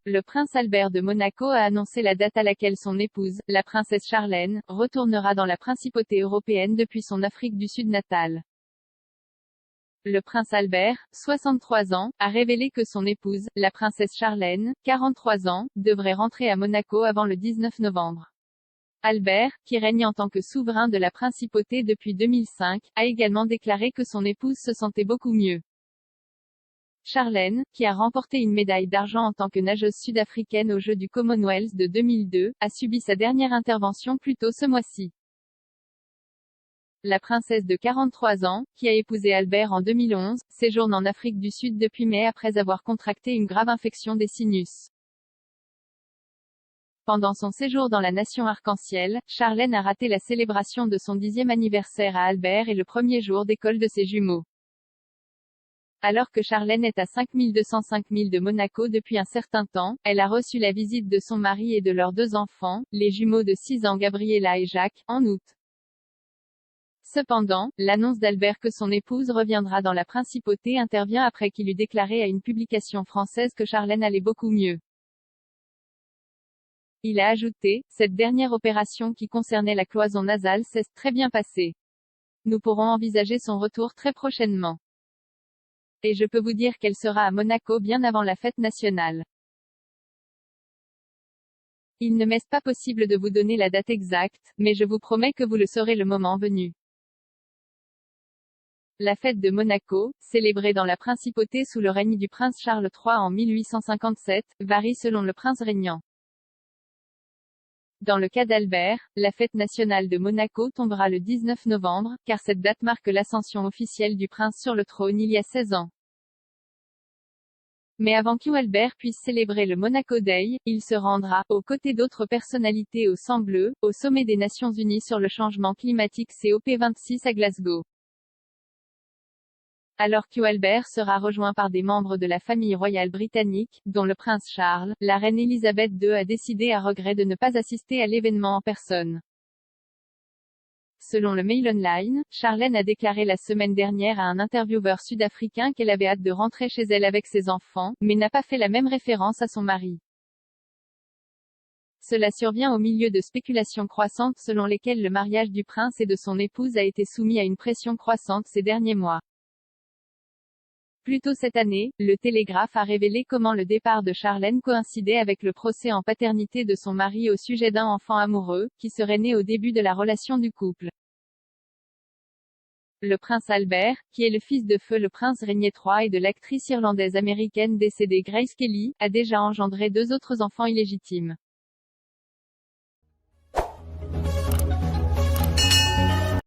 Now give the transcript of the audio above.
le prince Albert de Monaco a annoncé la date à laquelle son épouse, la princesse Charlène, retournera dans la principauté européenne depuis son Afrique du Sud natale. Le prince Albert, 63 ans, a révélé que son épouse, la princesse Charlène, 43 ans, devrait rentrer à Monaco avant le 19 novembre. Albert, qui règne en tant que souverain de la principauté depuis 2005, a également déclaré que son épouse se sentait beaucoup mieux. Charlène, qui a remporté une médaille d'argent en tant que nageuse sud-africaine aux Jeux du Commonwealth de 2002, a subi sa dernière intervention plus tôt ce mois-ci. La princesse de 43 ans, qui a épousé Albert en 2011, séjourne en Afrique du Sud depuis mai après avoir contracté une grave infection des sinus. Pendant son séjour dans la nation arc-en-ciel, Charlène a raté la célébration de son 10e anniversaire à Albert et le premier jour d'école de ses jumeaux. Alors que Charlène est à 5205 milles de Monaco depuis un certain temps, elle a reçu la visite de son mari et de leurs 2 enfants, les jumeaux de 6 ans Gabriella et Jacques, en août. Cependant, l'annonce d'Albert que son épouse reviendra dans la principauté intervient après qu'il eut déclaré à une publication française que Charlène allait beaucoup mieux. Il a ajouté, cette dernière opération qui concernait la cloison nasale s'est très bien passée. Nous pourrons envisager son retour très prochainement. Et je peux vous dire qu'elle sera à Monaco bien avant la fête nationale. Il ne m'est pas possible de vous donner la date exacte, mais je vous promets que vous le saurez le moment venu. La fête de Monaco, célébrée dans la principauté sous le règne du prince Charles III en 1857, varie selon le prince régnant. Dans le cas d'Albert, la fête nationale de Monaco tombera le 19 novembre, car cette date marque l'ascension officielle du prince sur le trône il y a 16 ans. Mais avant qu'Albert puisse célébrer le Monaco Day, il se rendra, aux côtés d'autres personnalités au sang bleu, au sommet des Nations Unies sur le changement climatique COP26 à Glasgow. Alors qu'Albert sera rejoint par des membres de la famille royale britannique, dont le prince Charles, la reine Elisabeth II a décidé à regret de ne pas assister à l'événement en personne. Selon le Mail Online, Charlène a déclaré la semaine dernière à un intervieweur sud-africain qu'elle avait hâte de rentrer chez elle avec ses enfants, mais n'a pas fait la même référence à son mari. Cela survient au milieu de spéculations croissantes selon lesquelles le mariage du prince et de son épouse a été soumis à une pression croissante ces derniers mois. Plus tôt cette année, le Télégraphe a révélé comment le départ de Charlène coïncidait avec le procès en paternité de son mari au sujet d'un enfant amoureux, qui serait né au début de la relation du couple. Le prince Albert, qui est le fils de feu le prince Rainier III et de l'actrice irlandaise américaine décédée Grace Kelly, a déjà engendré 2 autres enfants illégitimes.